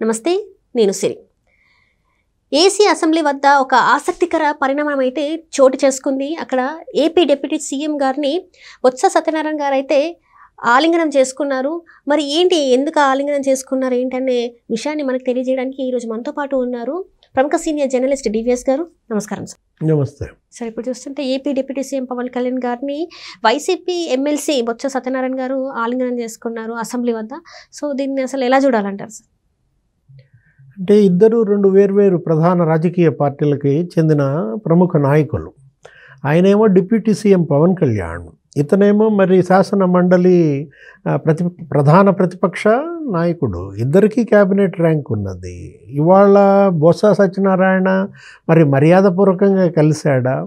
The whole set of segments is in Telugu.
నమస్తే, నేను సిరి. ఏసీ అసెంబ్లీ వద్ద ఒక ఆసక్తికర పరిణామం అయితే చోటు చేసుకుంది. అక్కడ ఏపీ డిప్యూటీ సీఎం గారిని బొత్స సత్యనారాయణ గారు అయితే ఆలింగనం చేసుకున్నారు. మరి ఏంటి, ఎందుకు ఆలింగనం చేసుకున్నారు ఏంటనే విషయాన్ని మనకు తెలియజేయడానికి ఈరోజు మనతో పాటు ఉన్నారు ప్రముఖ సీనియర్ జర్నలిస్ట్ డివిఎస్ గారు. నమస్కారం సార్. నమస్తే సార్, ఇప్పుడు చూస్తుంటే AP deputy CM Pawan Kalyan గారిని వైసీపీ ఎమ్మెల్సీ బొత్స సత్యనారాయణ గారు ఆలింగనం చేసుకున్నారు అసెంబ్లీ వద్ద. సో దీన్ని అసలు ఎలా చూడాలంటారు సార్? అంటే ఇద్దరు రెండు వేర్వేరు ప్రధాన రాజకీయ పార్టీలకి చెందిన ప్రముఖ నాయకులు. ఆయనేమో డిప్యూటీ సీఎం పవన్ కళ్యాణ్, ఇతనేమో మరి శాసన మండలి ప్రధాన ప్రతిపక్ష నాయకుడు. ఇద్దరికీ క్యాబినెట్ ర్యాంక్ ఉన్నది. ఇవాళ బొత్స సత్యనారాయణ మరి మర్యాదపూర్వకంగా కలిశాడా,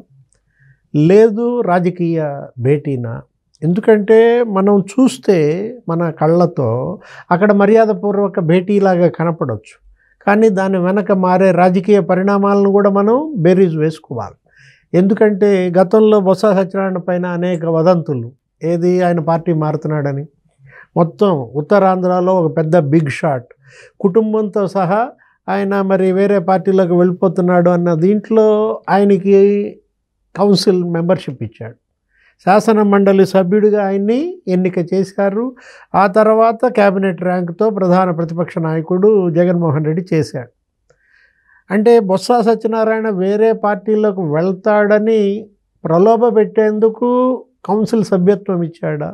లేదు రాజకీయ భేటీనా? ఎందుకంటే మనం చూస్తే మన కళ్ళతో అక్కడ మర్యాదపూర్వక భేటీలాగా కనపడవచ్చు, కానీ దాని వెనక మారే రాజకీయ పరిణామాలను కూడా మనం బేరీజ్ వేసుకోవాలి. ఎందుకంటే గతంలో బొత్స సత్యనారాయణ పైన అనేక వదంతులు, ఏది ఆయన పార్టీ మారుతున్నాడని, మొత్తం ఉత్తరాంధ్రలో ఒక పెద్ద బిగ్ షాట్, కుటుంబంతో సహా ఆయన మరి వేరే పార్టీలోకి వెళ్ళిపోతున్నాడు అన్న దీంట్లో ఆయనకి కౌన్సిల్ మెంబర్షిప్ ఇచ్చాడు. శాసన మండలి సభ్యుడిగా ఆయన్ని ఎన్నిక చేశారు. ఆ తర్వాత క్యాబినెట్ ర్యాంకుతో ప్రధాన ప్రతిపక్ష నాయకుడు జగన్మోహన్ రెడ్డి చేశాడు. అంటే బొత్స సత్యనారాయణ వేరే పార్టీలోకి వెళ్తాడని ప్రలోభ పెట్టేందుకు కౌన్సిల్ సభ్యత్వం ఇచ్చాడా,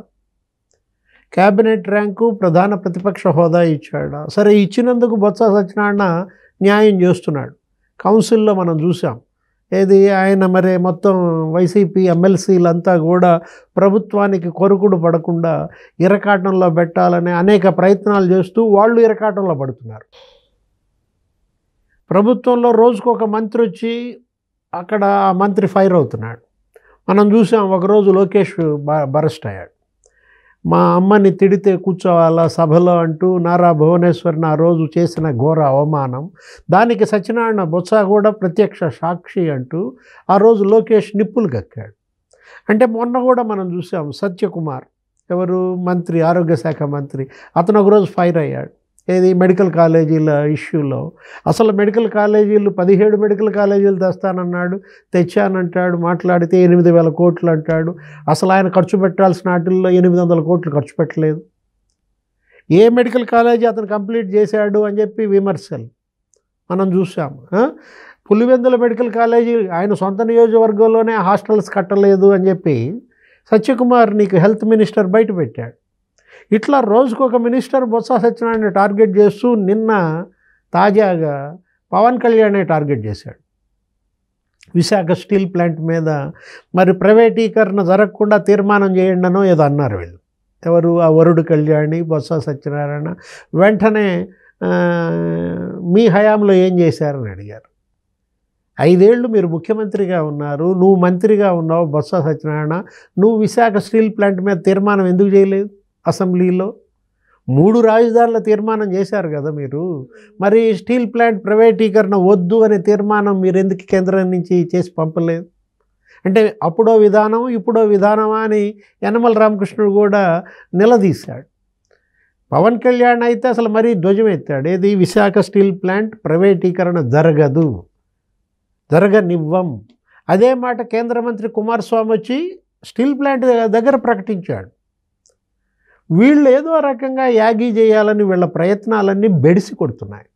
క్యాబినెట్ ర్యాంకు ప్రధాన ప్రతిపక్ష హోదా ఇచ్చాడా? సరే, ఇచ్చినందుకు బొత్స సత్యనారాయణ న్యాయం చేస్తున్నాడు. కౌన్సిల్లో మనం చూసాం, ఏది ఆయన మరి మొత్తం వైసీపీ ఎమ్మెల్సీలంతా కూడా ప్రభుత్వానికి కొరుకుడు పడకుండా ఇరకాటంలో పెట్టాలనే అనేక ప్రయత్నాలు చేస్తూ వాళ్ళు ఇరకాటంలో పడుతున్నారు. ప్రభుత్వంలో రోజుకు ఒక మంత్రి వచ్చి అక్కడ ఆ మంత్రి ఫైర్ అవుతున్నాడు. మనం చూసాం, ఒకరోజు లోకేష్ బరెస్ట్ అయ్యాడు. మా అమ్మని తిడితే కూర్చోవాలా సభలో అంటూ నారా భువనేశ్వర్ని ఆ రోజు చేసిన ఘోర అవమానం, దానికి సత్యనారాయణ బొత్స కూడా ప్రత్యక్ష సాక్షి అంటూ ఆ రోజు లోకేష్ నిప్పులు కక్కాడు. అంటే మొన్న కూడా మనం చూసాం, సత్యకుమార్ ఎవరు మంత్రి, ఆరోగ్య శాఖ మంత్రి, అతను ఒకరోజు ఫైర్ అయ్యాడు. ఏది మెడికల్ కాలేజీల ఇష్యూలో. అసలు మెడికల్ కాలేజీలు 17 మెడికల్ కాలేజీలు తెస్తానన్నాడు, తెచ్చానంటాడు, మాట్లాడితే 8,000 కోట్లు అంటాడు. అసలు ఆయన ఖర్చు పెట్టాల్సిన వాటిల్లో 800 కోట్లు ఖర్చు పెట్టలేదు. ఏ మెడికల్ కాలేజీ అతను కంప్లీట్ చేశాడు అని చెప్పి విమర్శలు మనం చూసాం. పులివెందుల మెడికల్ కాలేజీ ఆయన సొంత నియోజకవర్గంలోనే హాస్టల్స్ కట్టలేదు అని చెప్పి సత్యకుమార్ నీకు హెల్త్ మినిస్టర్ బయట పెట్టాడు. ఇట్లా రోజుకు ఒక మినిస్టర్ బొత్స సత్యనారాయణ టార్గెట్ చేస్తూ నిన్న తాజాగా పవన్ కళ్యాణ్ టార్గెట్ చేశాడు. విశాఖ స్టీల్ ప్లాంట్ మీద మరి ప్రైవేటీకరణ జరగకుండా తీర్మానం చేయండినో ఏదో అన్నారు వీళ్ళు. ఎవరు? ఆ వరుడు కళ్యాణి, బొత్స సత్యనారాయణ. వెంటనే మీ హయాంలో ఏం చేశారని అడిగారు. 5 ఏళ్ళు మీరు ముఖ్యమంత్రిగా ఉన్నారు, నువ్వు మంత్రిగా ఉన్నావు బొత్స సత్యనారాయణ, నువ్వు విశాఖ స్టీల్ ప్లాంట్ మీద తీర్మానం ఎందుకు చేయలేదు? అసెంబ్లీలో 3 రాజధానుల తీర్మానం చేశారు కదా మీరు. మరి స్టీల్ ప్లాంట్ ప్రైవేటీకరణ వద్దు అనే తీర్మానం మీరు ఎందుకు కేంద్రం నుంచి చేసి పంపలేదు? అంటే అప్పుడో విధానం ఇప్పుడో విధానమా అని యనమల రామకృష్ణుడు కూడా నిలదీశాడు. పవన్ కళ్యాణ్ అయితే అసలు మరీ ధ్వజం ఎత్తాడు, ఏది విశాఖ స్టీల్ ప్లాంట్ ప్రైవేటీకరణ జరగదు, జరగనివ్వం. అదే మాట కేంద్ర మంత్రి కుమారస్వామి వచ్చి స్టీల్ ప్లాంట్ దగ్గర ప్రకటించాడు. వీళ్ళు ఏదో రకంగా యాగీ చేయాలని వీళ్ళ ప్రయత్నాలన్నీ బెడిసి కొడుతున్నాయి.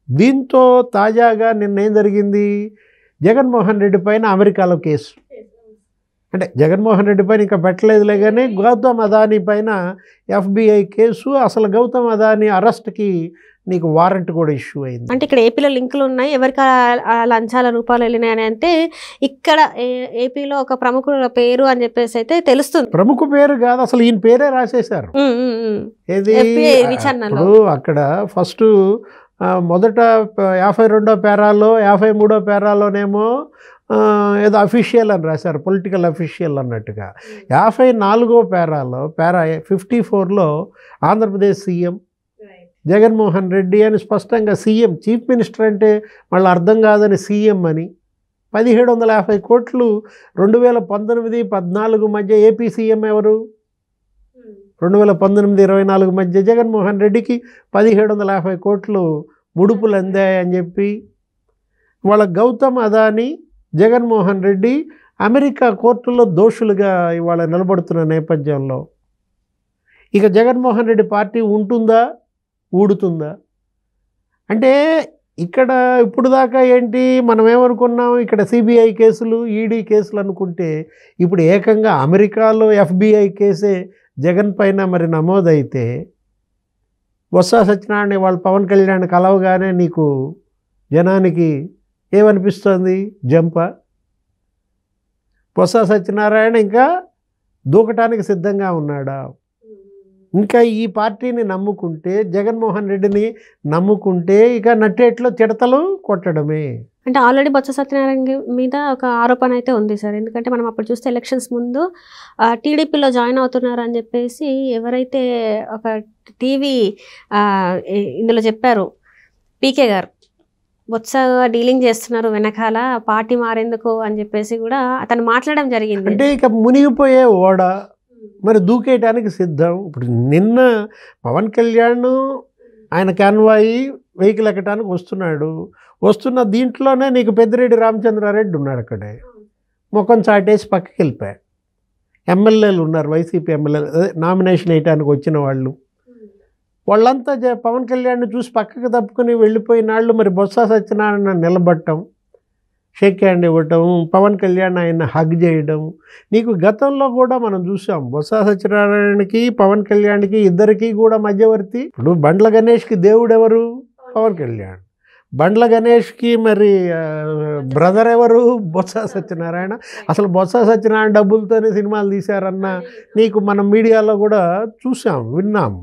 దీంతో తాజాగా నిన్నేం జరిగింది, జగన్మోహన్ రెడ్డి పైన అమెరికాలో కేసు. అంటే జగన్మోహన్ రెడ్డి పైన ఇంకా పెట్టలేదులే, కానీ గౌతమ్ అదానీ పైన FBI కేసు. అసలు గౌతమ్ అదానీ అరెస్ట్కి నీకు వారెంట్ కూడా ఇష్యూ అయింది. అంటే ఇక్కడ ఏపీలో లింకులు ఉన్నాయి, ఎవరికి లంచాల రూపాయలు వెళ్ళినాయని. అంటే ఇక్కడ ఏపీలో ఒక ప్రముఖుల పేరు అని చెప్పేసి అయితే తెలుస్తుంది. ప్రముఖ పేరు కాదు, అసలు ఈయన పేరే రాసేశారు. ఏది ఇప్పుడు అక్కడ ఫస్ట్ మొదట 52వ పేరాలో 53వ పేరాలోనేమో ఏదో అఫీషియల్ అని రాశారు, పొలిటికల్ అఫీషియల్ అన్నట్టుగా. 54వ పేరాలో పేరా 54లో ఆంధ్రప్రదేశ్ సీఎం జగన్మోహన్ రెడ్డి అని స్పష్టంగా సీఎం, చీఫ్ మినిస్టర్ అంటే మళ్ళీ అర్థం కాదని సీఎం అని. 1750 కోట్లు 2019-14 మధ్య ఏపీ సీఎం ఎవరు? 2019-24 మధ్య జగన్మోహన్ రెడ్డికి 1750 కోట్లు ముడుపులు అందాయని చెప్పి వాళ్ళ గౌతమ్ అదానీ జగన్మోహన్ రెడ్డి అమెరికా కోర్టులో దోషులుగా ఇవాళ నిలబడుతున్న నేపథ్యంలో ఇక జగన్మోహన్ రెడ్డి పార్టీ ఉంటుందా ఊడుతుందా అంటే ఇక్కడ ఇప్పుడు దాకా ఏంటి మనం ఏమనుకున్నాం ఇక్కడ సిబిఐ కేసులు ఈడీ కేసులు అనుకుంటే ఇప్పుడు ఏకంగా అమెరికాలో FBI కేసే జగన్ పైన మరి నమోదైతే బొత్స సత్యనారాయణ వాళ్ళు పవన్ కళ్యాణ్ కలవగానే నీకు జనానికి ఏమనిపిస్తుంది జంప బొత్స సత్యనారాయణ ఇంకా దూకటానికి సిద్ధంగా ఉన్నాడా ఇంకా ఈ పార్టీని నమ్ముకుంటే జగన్మోహన్ రెడ్డిని నమ్ముకుంటే ఇక నట్టేట్లో చిడతలు కొట్టడమే అంటే ఆల్రెడీ బొత్స సత్యనారాయణ మీద ఒక ఆరోపణ అయితే ఉంది సార్. ఎందుకంటే మనం అప్పుడు చూస్తే ఎలక్షన్స్ ముందు టీడీపీలో జాయిన్ అవుతున్నారు అని చెప్పేసి ఎవరైతే ఒక టీవీ ఇందులో చెప్పారు పీకే గారు బొత్స డీలింగ్ చేస్తున్నారు వెనకాల పార్టీ మారేందుకు అని చెప్పేసి కూడా అతను మాట్లాడడం జరిగింది. అంటే ఇక మునిగిపోయే ఓడ మరి దూకేయటానికి సిద్ధం. ఇప్పుడు నిన్న పవన్ కళ్యాణ్ ఆయన కాన్వాయి వెహికల్ ఎక్కడానికి వస్తున్న దీంట్లోనే నీకు పెద్దిరెడ్డి రామచంద్రారెడ్డి ఉన్నాడు అక్కడే ముఖం చాటేసి పక్కకి వెళ్ళిపోయాడు. ఎమ్మెల్యేలు ఉన్నారు వైసీపీ ఎమ్మెల్యేలు నామినేషన్ వేయటానికి వచ్చిన వాళ్ళంతా పవన్ కళ్యాణ్ని చూసి పక్కకు తప్పుకొని వెళ్ళిపోయిన వాళ్ళు మరి బొత్స సత్యనారాయణ నిలబడటం షేక్ హ్యాండ్ ఇవ్వటం పవన్ కళ్యాణ్ ఆయన హగ్ చేయడం నీకు గతంలో కూడా మనం చూసాం. బొత్స సత్యనారాయణకి పవన్ కళ్యాణ్కి ఇద్దరికి కూడా మధ్యవర్తి. ఇప్పుడు బండ్ల గణేష్కి దేవుడు ఎవరు పవన్ కళ్యాణ్, బండ్ల గణేష్కి మరి బ్రదర్ ఎవరు బొత్స సత్యనారాయణ. అసలు బొత్స సత్యనారాయణ డబ్బులతోనే సినిమాలు తీశారన్న నీకు మనం మీడియాలో కూడా చూసాం విన్నాం.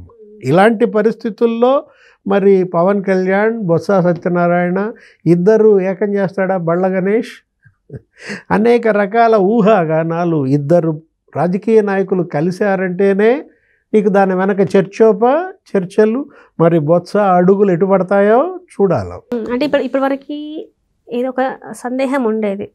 ఇలాంటి పరిస్థితుల్లో మరి పవన్ కళ్యాణ్ బొత్స సత్యనారాయణ ఇద్దరు ఏకం చేస్తాడా బండ్ల గణేష్? అనేక రకాల ఊహాగానాలు ఇద్దరు రాజకీయ నాయకులు కలిశారంటేనే నీకు దాని వెనక చర్చలు మరి బొత్స అడుగులు ఎటు పడతాయో చూడాలి. అంటే ఇప్పటి వరకు ఏదో ఒక సందేహం ఉండేది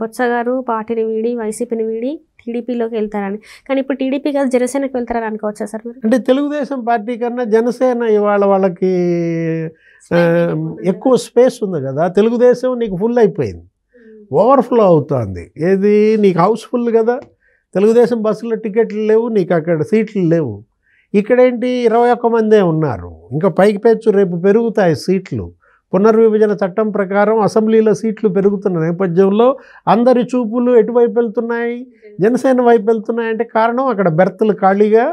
బొత్స గారు పార్టీని వీడి వైసీపీని వీడి టీడీపీలోకి వెళ్తారని. కానీ ఇప్పుడు టీడీపీ కాదు జనసేనకి వెళ్తారని అనుకోవచ్చా సార్ మీరు? అంటే తెలుగుదేశం పార్టీ కన్నా జనసేన ఇవాళ వాళ్ళకి ఎక్కువ స్పేస్ ఉంది కదా. తెలుగుదేశం నీకు ఫుల్ అయిపోయింది, ఓవర్ఫ్లో అవుతుంది. ఏది నీకు హౌస్ఫుల్ కదా. తెలుగుదేశం బస్సులో టికెట్లు లేవు, నీకు అక్కడ సీట్లు లేవు. ఇక్కడేంటి 21 మందే ఉన్నారు. ఇంకా పైకి పెంచు రేపు పెరుగుతాయి సీట్లు. పునర్విభజన చట్టం ప్రకారం అసెంబ్లీలో సీట్లు పెరుగుతున్న నేపథ్యంలో అందరి చూపులు ఎటువైపు వెళ్తున్నాయి? జనసేన వైపు వెళ్తున్నాయి. అంటే కారణం అక్కడ బెర్తులు ఖాళీగా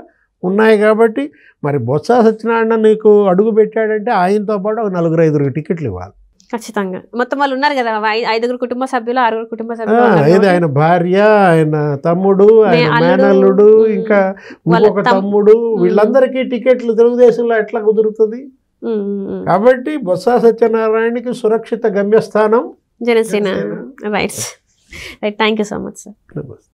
ఉన్నాయి కాబట్టి మరి బొత్స సత్యనారాయణ నీకు అడుగు పెట్టాడంటే ఆయనతో పాటు ఒక 4-5 టికెట్లు ఇవ్వాలి ఖచ్చితంగా. మొత్తం వాళ్ళు ఉన్నారు కదా 5 కుటుంబ సభ్యులు 6 కుటుంబ సభ్యులు, ఆయన భార్య, ఆయన తమ్ముడు, ఆయన మేనల్లుడు, ఇంకా ఇంకొక తమ్ముడు, వీళ్ళందరికీ టికెట్లు తెలుగుదేశంలో ఎట్లా కుదురుతుంది? కాబట్టి బొత్స సత్యనారాయణకి సురక్షిత గమ్యస్థానం Janasena. Right. Thank you so much sir.